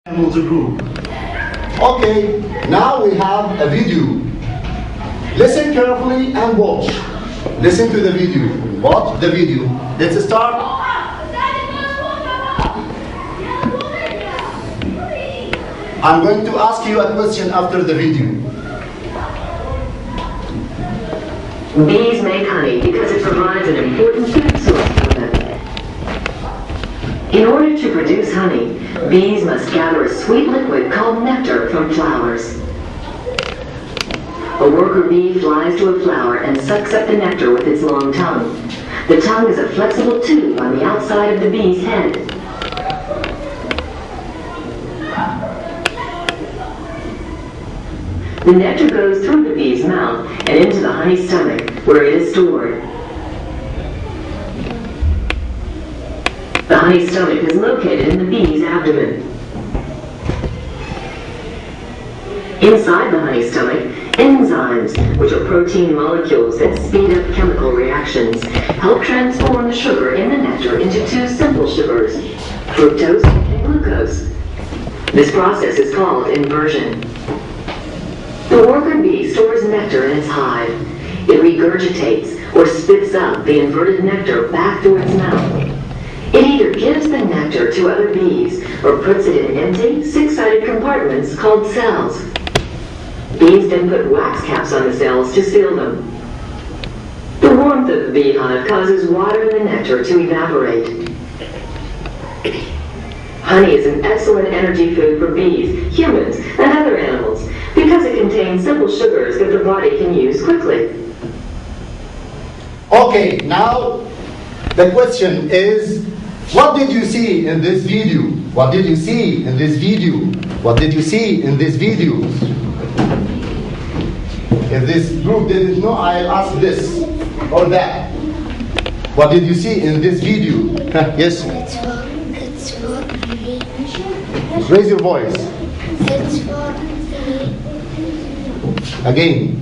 animals group. Okay, now we have a video. Listen carefully and watch. Listen to the video. Watch the video. Let's start. I'm going to ask you a question after the video. Bees make honey because it provides an important food source for them. In order to produce honey, bees must gather a sweet liquid called nectar from flowers. A worker bee flies to a flower and sucks up the nectar with its long tongue. The tongue is a flexible tube on the outside of the bee's head. The nectar goes through the bee's mouth and into the honey stomach, where it is stored. The honey stomach is located in the bee's abdomen. Inside the honey stomach, enzymes, which are protein molecules that speed up chemical reactions, help transform the sugar in the nectar into two simple sugars, fructose and glucose. This process is called inversion. The worker bee stores nectar in its hive. It regurgitates or spits out the inverted nectar back through its mouth. It either gives the nectar to other bees or puts it in empty, six-sided compartments called cells. Bees then put wax caps on the cells to seal them. The warmth of the beehive causes water in the nectar to evaporate. Honey is an excellent energy food for bees, humans, and other animals because it contains simple sugars that the body can use quickly. Okay, now the question is, what did you see in this video? What did you see in this video? What did you see in this video? If this group didn't know, I'll ask this or that. What did you see in this video? Yes? It's for Raise your voice. It's for Again.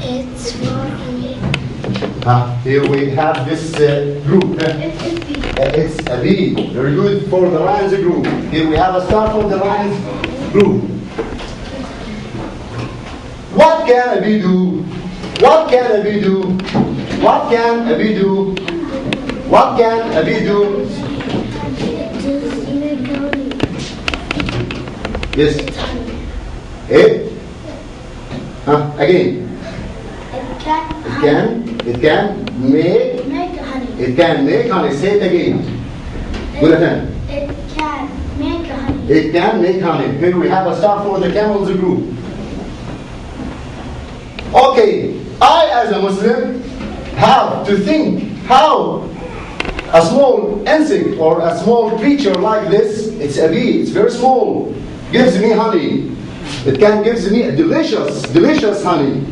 It's for Here we have this group. It's a bee. Very good for the lions group. Here we have a star for the lions group. What can a bee do? What can a bee do? What can a bee do? What can a bee do? Yes. It? Again. It can make honey. It can make honey. Say it again. Good again. It can make honey. It can make honey. Here we have a star for the camels group. Okay, I as a Muslim have to think how a small insect or a small creature like this, it's a bee, it's very small, gives me honey. It can give me a delicious honey.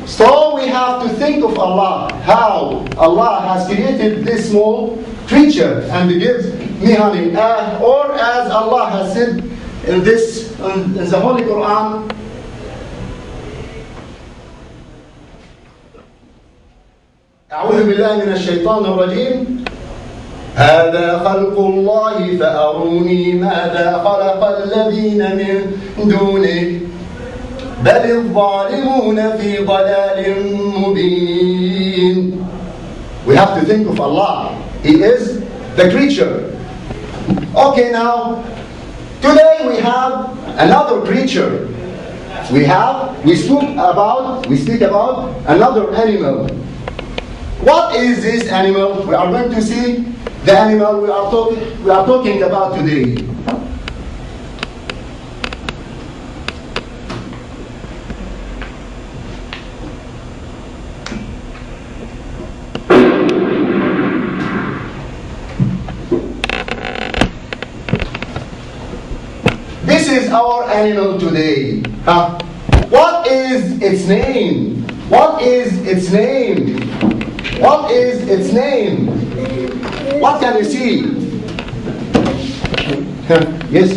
So we have to think of Allah, how Allah has created this small creature and gives me honey. Or as Allah has said in the Holy Quran, أعوذ بالله من الشيطان الرجيم هذا خلق الله فأروني ماذا خلق الذين من دونه بل الظالمون في ضلال مبين. We have to think of Allah. He is the creature. Okay, now today we have another creature. We speak about another animal. What is this animal? We are going to see the animal we are talking about today. This is our animal today. What is its name? What is its name? What is its name? What can you see? Yes?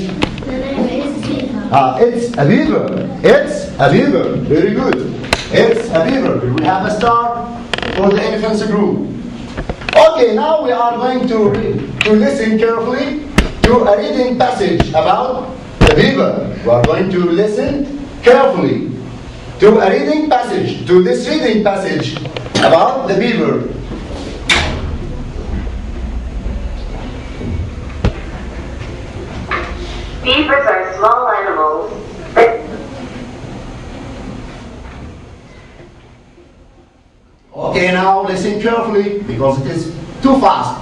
It's a beaver. It's a beaver. Very good. It's a beaver. We have a star for the elephants group. Okay, now we are going to listen carefully to a reading passage about the beaver. We are going to listen carefully to a reading passage, to this reading passage about the beaver. Beavers are small animals. Okay, now listen carefully because it is too fast.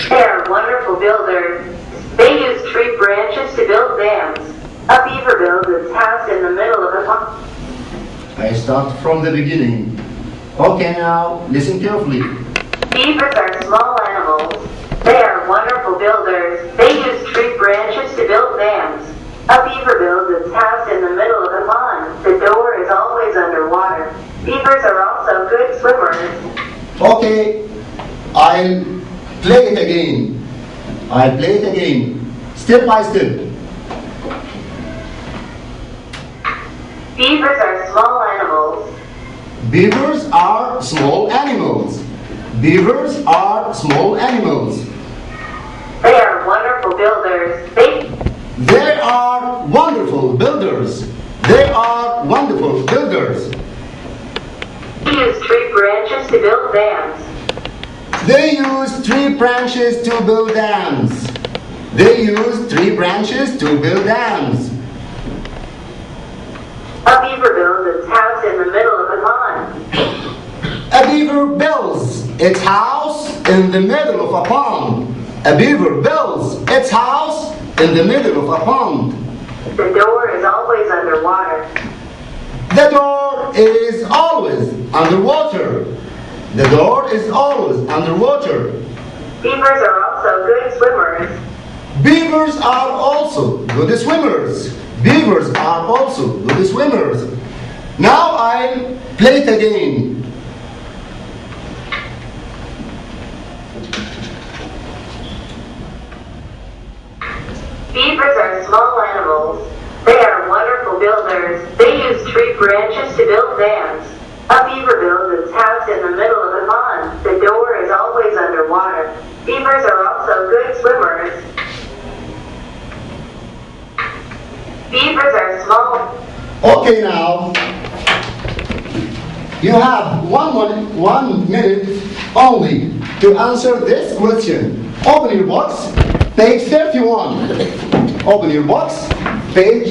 They are wonderful builders. They use tree branches to build dams. A beaver builds its house in the middle of a pond. I start from the beginning. Okay, now listen carefully. Beavers are small animals. They are wonderful builders. They use tree branches to build dams. A beaver builds its house in the middle of a pond. The door is always underwater. Beavers are also good swimmers. Okay, I'll play it again. I'll play it again, step by step. Beavers are small animals. Beavers are small animals. Beavers are small animals. They are wonderful builders. They are wonderful builders. They are wonderful builders. They use tree branches to build dams. They use tree branches to build dams. They use tree branches to build dams. A beaver builds its house in the middle of a pond. A beaver builds its house in the middle of a pond. A beaver builds its house in the middle of a pond. The door is always underwater. The door is always underwater. The door is always underwater. Beavers are also good swimmers. Beavers are also good swimmers. Beavers are also good swimmers. Now I'll play it again. Beavers are small animals. They are wonderful builders. They use tree branches to build dams. A beaver builds its house in the middle of a pond. The door is always underwater. Beavers are also good swimmers. Beavers are small. Okay, now you have 1 minute only to answer this question. Open your box, page 31. Open your box, page